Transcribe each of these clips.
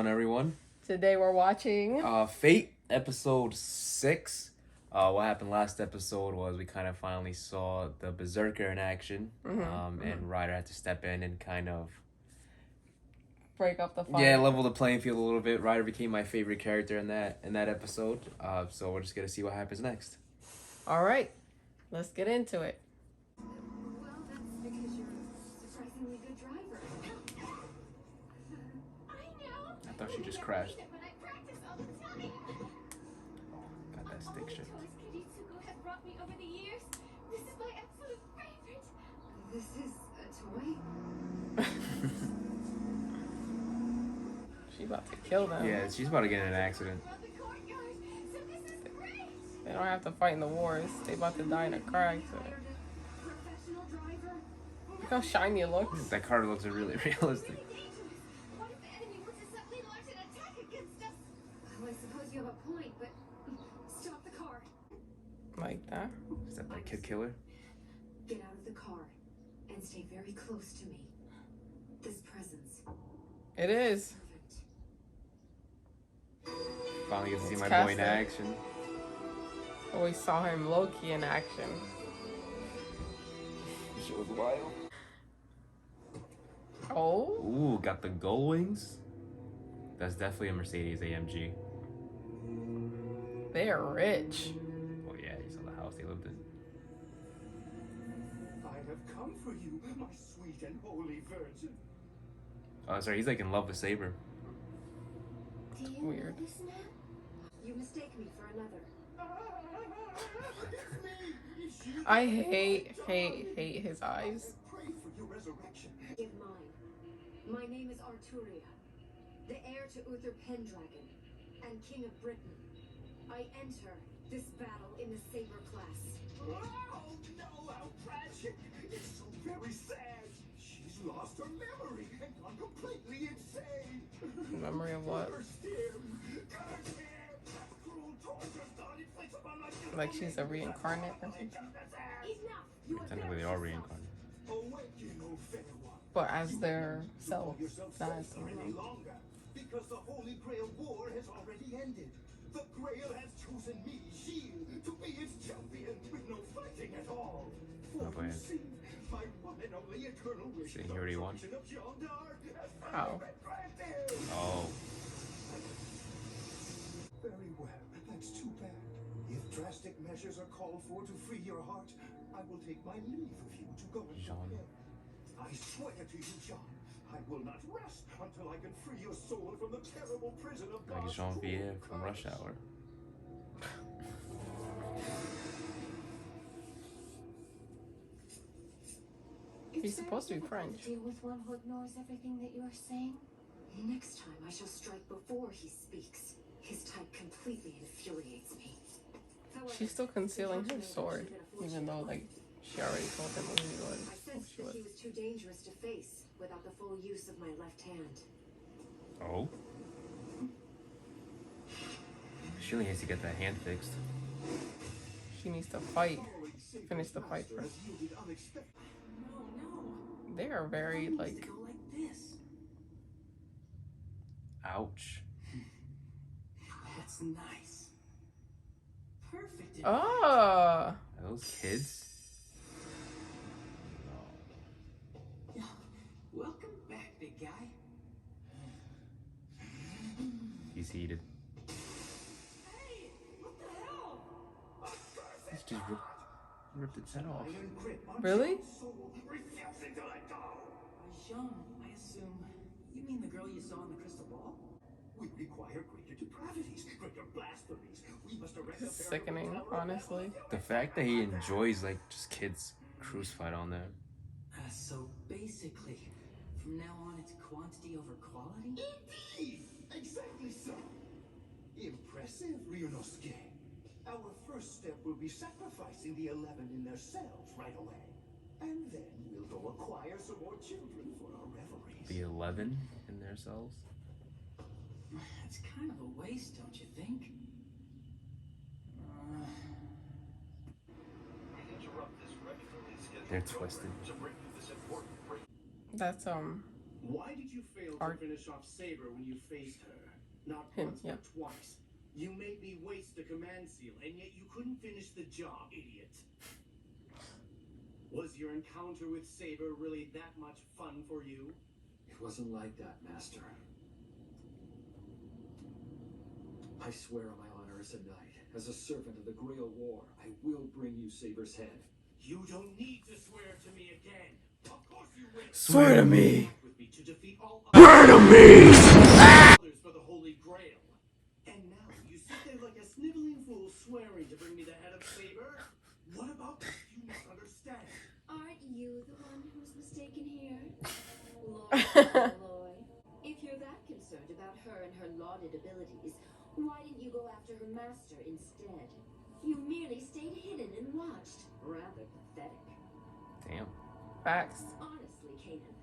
on, everyone? Today we're watching Fate, episode 6. What happened last episode was we kind of finally saw the Berserker in action. And Ryder had to step in and kind of... break up the fight. Yeah, level the playing field a little bit. Ryder became my favorite character in that episode. So we're just going to see what happens next. All right, let's get into it. Well, that's because you're a surprisingly good driver. I know. I thought she just crashed. But I practice all the time. Got that stick shit. All the toys Kiritsuko has brought me over the years. This is my absolute favorite. This is a toy? She about to kill them. Yeah, she's about to get in an accident. Around the courtyard. So this is great. They don't have to fight in the wars. They about to die in a car accident. Professional driver. Look how shiny it looks. That car looks really realistic. Really dangerous. What if the enemy were to suddenly launch an attack against us? Well, I suppose you have a point, but stop the car. Like that. Is that like Kid Killer? Get out of the car and stay very close to me. This presence. It is. Perfect. Finally get to see It's my boy in Cassie. action. We saw him low-key in action. Shit was wild. Oh? Ooh, got the gull wings. That's definitely a Mercedes AMG. They're rich. Oh yeah, you saw the house they lived in. I have come for you, my sweet and holy virgin. Oh, sorry, he's like in love with Saber. Do you Weird. know this man? You mistake me for another. It's me, Ishii. I hate his eyes. Pray for your resurrection. Give mine. My name is Arturia, the heir to Uther Pendragon and King of Britain. I enter this battle in the Saber class. Oh, no, how tragic. It's so very sad. She's lost her memory and gone completely insane. Memory of what? Curse him. Curse him. Cruel tortures not inflicted upon my beautiful Like she's a reincarnate or something? Enough! You are Technically, they are reincarnated. Awaken, O fair one. But as their self, Yourself not as self any longer, because the Holy Grail War has already ended. The Grail has chosen me, Shield, to be its champion with no fighting at all. For Oh, boy. you see, my one and only eternal wish See, is he already won. the of Jean d'Arc has How? finally been granted. Oh. Very well, that's too bad. If drastic measures are called for to free your heart, I will take my leave of you to go and Jean. prepare. I swear to you, John, I will not rest until I can free your soul from the terrible prison of Like God's Jean-Pierre cruel from Rush curse. Hour. He's supposed to be French. Deal with one who ignores everything that you are saying. Next time I shall strike before he speaks. His type completely infuriates me. However, She's still concealing her sword, even though like she already told him who he was. I Who sensed she that was. he was too dangerous to face without the full use of my left hand. Oh. She only has to get that hand fixed. She needs to fight. Following Saber's Finish the fight master first. has yielded unexpected- No, They are very no. like. Go like this. Ouch. That's nice. Perfect. Oh. Are those kids? No. Welcome back, big guy. He's heated. Hey, what the hell? He's just ripped its head off. Iron grip on Really? Jean's soul, refusing to let go. Jean, I assume. You mean the girl you saw in the crystal ball? We require greater depravities, greater blasphemies. We must arrest It's the sickening, honestly. The fact that he enjoys like just kids crucified on there. So basically, from now on it's quantity over quality? Indeed, exactly so. Impressive, Ryunosuke. Our first step will be sacrificing the 11 in their cells right away. And then we'll go acquire some more children for our revelries. The 11 in their cells. It's kind of a waste, don't you think? They're twisted. That's Why did you fail to finish off Saber when you faced her? Not once, but twice. You made me waste a command seal, and yet you couldn't finish the job, idiot. Was your encounter with Saber really that much fun for you? It wasn't like that, Master. I swear on my honor as a knight, as a servant of the Grail War, I will bring you Saber's head. You don't need to swear to me again. Of course you will. Swear to me. With me to defeat all Swear to me. others for the Holy Grail. And now you sit there like a sniveling fool swearing to bring me the head of Saber? What about this do you not understand? Aren't you the one who's mistaken here? Lord Malloy, if you're that concerned about her and her lauded abilities, why didn't you go after her master instead? You merely stayed hidden and watched. Rather pathetic. Damn. Facts. Honestly, Kanan,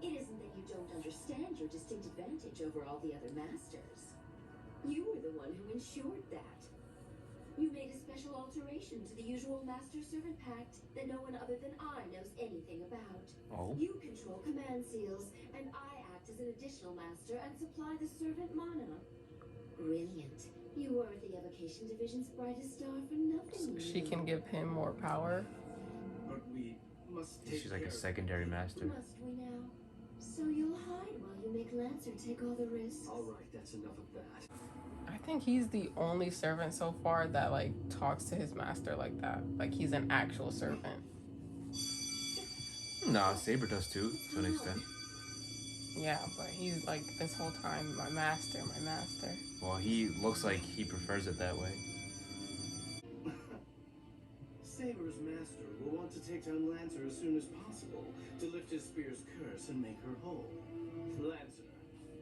it isn't that you don't understand your distinct advantage over all the other masters. You were the one who ensured that. You made a special alteration to the usual master-servant pact that no one other than I knows anything about. Oh. You control command seals, and I act as an additional master and supply the servant mana. Brilliant. You were the Evocation Division's brightest star for nothing. She can give him more power. But we must take She's like a care of secondary master. Must we now? So you'll hide while you make Lancer take all the risks? Alright, that's enough of that. I think he's the only servant so far that like talks to his master like that. Like he's an actual servant. Nah, Saber does too, to an extent. Yeah, but he's like this whole time, my master, my master. Well, he looks like he prefers it that way. Saber's master will want to take down Lancer as soon as possible to lift his spear's curse and make her whole. Lancer,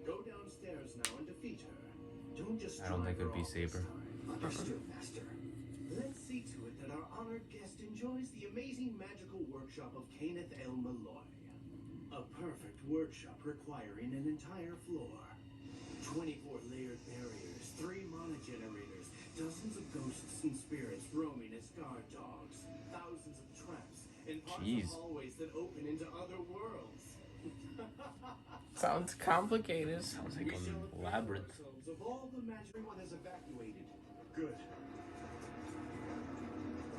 go downstairs now and defeat her. Don't just I don't think it'd be Saber. Understood, Master. Let's see to it that our honored guest enjoys the amazing magical workshop of Kenneth L. Malloy. A perfect workshop requiring an entire floor. 24 layered barriers, 3 mana generators, dozens of ghosts and spirits roaming as guard dogs, thousands of traps, and parts of hallways that open into other worlds. Sounds complicated. Sounds like a labyrinth. Of all the magic, everyone is evacuated. Good.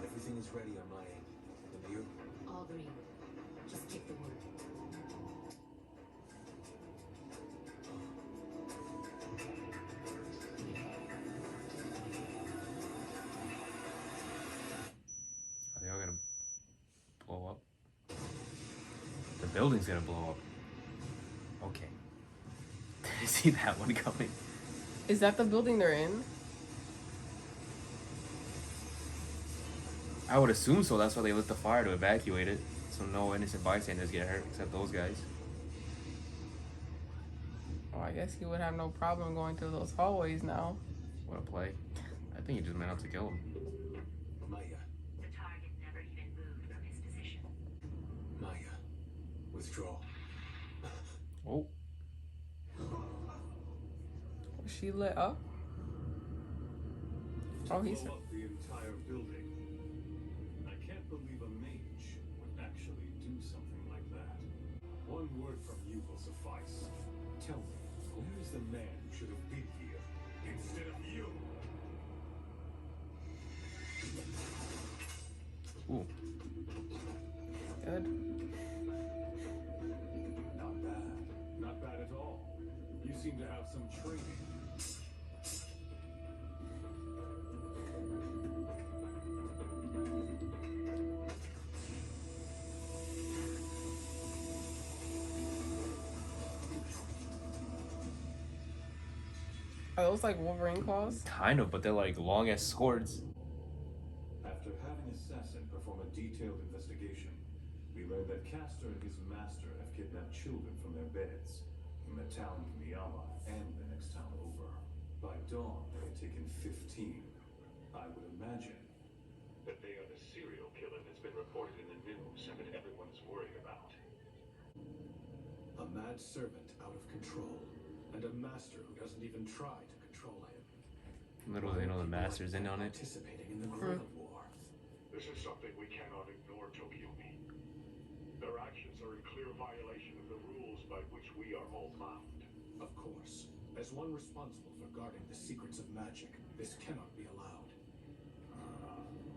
Everything is ready on my end. And you? All green. Just take the word. Are they all gonna blow up? The building's gonna blow up. Okay. Didn't see that one coming. Is that the building they're in? I would assume so. That's why they lit the fire to evacuate it, so no innocent bystanders get hurt except those guys. Oh, I guess he would have no problem going through those hallways now. What a play. I think he just meant out to kill him. Maya. The target never even moved from his position. Maya. Withdraw. Oh. Was she lit up? Oh, he's... Blow up the entire building. I can't believe a mage would actually do something like that. One word from you will suffice. Tell me, where is the man who should have been here instead of you? Ooh. Good. Not bad. Not bad at all. You seem to have some training. Are those like Wolverine claws? Kind of, but they're like long as swords. After having Assassin perform a detailed investigation, we learned that Castor and his master have kidnapped children from their beds in the town of Miyama and the next town over. By dawn, they had taken 15. I would imagine that they are the serial killer that's been reported in the news and that everyone is worried about. A mad servant out of control. And a master who doesn't even try to control him. Little do they know the master's in on it. Participating in the Grail War. This is something we cannot ignore, Tokyomi. Their actions are in clear violation of the rules rules by which we are all bound. Of course. As one responsible for guarding the secrets of magic, this cannot be allowed.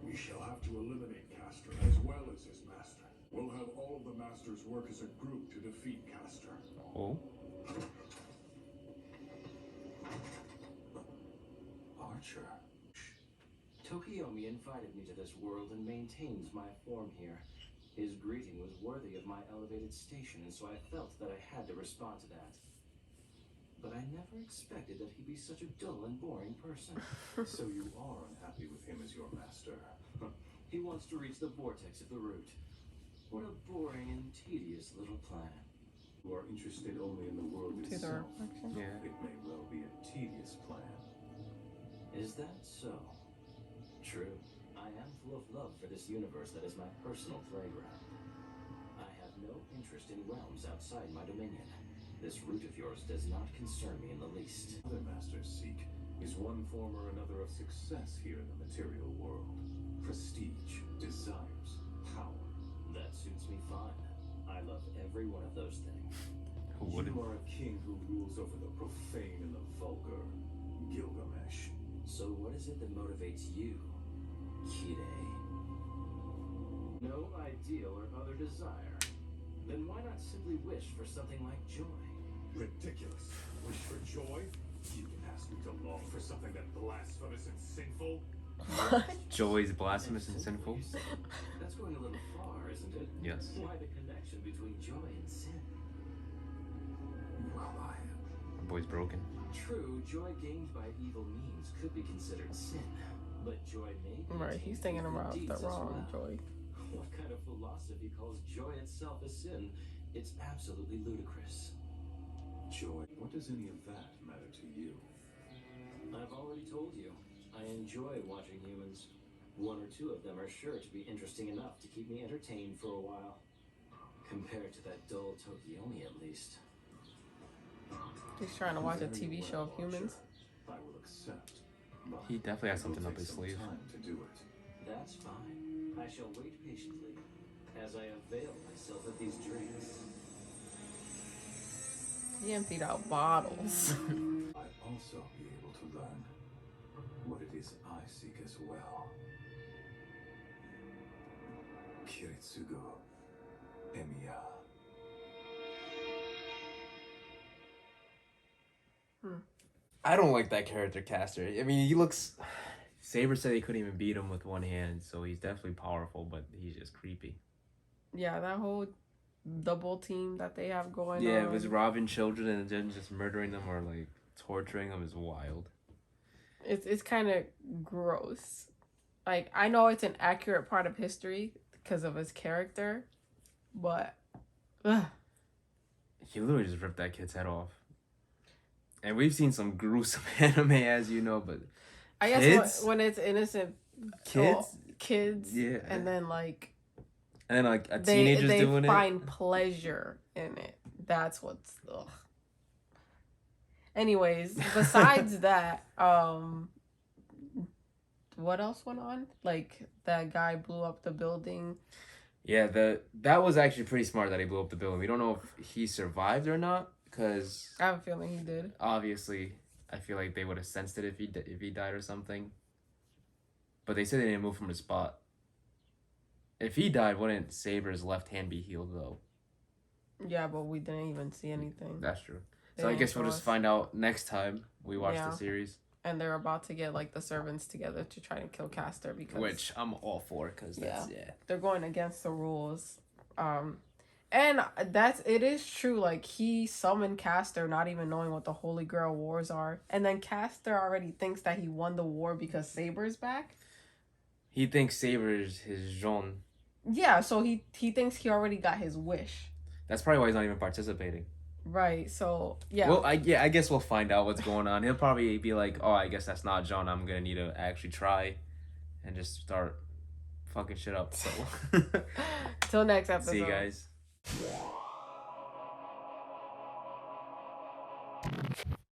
We shall have to eliminate Castor as well as his master. We'll have all of the masters work as a group to defeat Castor. Oh. Archer. Tokiomi invited me to this world and maintains my form here. His greeting was worthy of my elevated station, and so I felt that I had to respond to that. But I never expected that he'd be such a dull and boring person. So you are unhappy with him as your master? He wants to reach the vortex of the root. What a boring and tedious little plan. You are interested only in the world See the itself. reflection? Yeah. It may well be a tedious plan. Is that so? True. I am full of love for this universe that is my personal playground. I have no interest in realms outside my dominion. This root of yours does not concern me in the least. Other masters seek is one form or another of success here in the material world. Prestige, desires, power. That suits me fine. I love every one of those things. Who wouldn't? You are a king who rules over the profane and the vulgar. Gilgamesh. So what is it that motivates you, Kide? No ideal or other desire. Then why not simply wish for something like joy? Ridiculous. Wish for joy? You can ask me to long for something that blasphemous and sinful? Joy is blasphemous and sinful. You say. That's going a little far, isn't it? Yes. Why the connection between joy and sin? Well, My boy's broken. True, joy gained by evil means could be considered sin, but joy may be Right, he's attained thinking through about good the deeds as wrong well. joy. What kind of philosophy calls joy itself a sin? It's absolutely ludicrous. joy. What does any of that matter to you? I've already told you, I enjoy watching humans. One or two of them are sure to be interesting enough to keep me entertained for a while. Compared to that dull Tokiomi, at least. He's trying to watch a Very TV show of well, humans. Archer. I will accept. But He definitely has it will something up take his some sleeve. time to do it. That's fine. I shall wait patiently as I avail myself of these drinks. He emptied out bottles. I'll also be able to learn what it is I seek as well. Kiritsugo Emiya. I don't like that character Castor. I mean, he looks. Saber said he couldn't even beat him with one hand, so he's definitely powerful, but he's just creepy. Yeah, that whole double team that they have going on. Yeah, it was robbing children and then just murdering them or like torturing them is wild. It's kind of gross. Like, I know it's an accurate part of history because of his character, but He literally just ripped that kid's head off. And we've seen some gruesome anime, as you know, but I guess kids? when it's innocent Kids? kids, Yeah. and then like And then like a they teenager's doing find pleasure in it. That's what's ugh. Anyways, besides that, what else went on? Like, that guy blew up the building. Yeah, that was actually pretty smart that he blew up the building. We don't know if he survived or not, because I have a feeling he did. obviously I feel like they would have sensed it if he died or something. But they said they didn't move from the spot. If he died, wouldn't Saber's left hand be healed though? Yeah, but we didn't even see anything. That's true. They So I didn't guess we'll show just us. find out next time we watch Yeah. the series. And they're about to get like the servants together to try to kill Castor because Which I'm all for, because that's, yeah. they're going against the rules. And it is true. Like, he summoned Castor not even knowing what the Holy Grail Wars are, and then Castor already thinks that he won the war because Saber's back. He thinks Saber is his Jean. Yeah, so he thinks he already got his wish. That's probably why he's not even participating. Right. So yeah. Well, I guess we'll find out what's going on. He'll probably be like, "Oh, I guess that's not John. I'm gonna need to actually try, and just start fucking shit up." So, Till next episode. see you guys.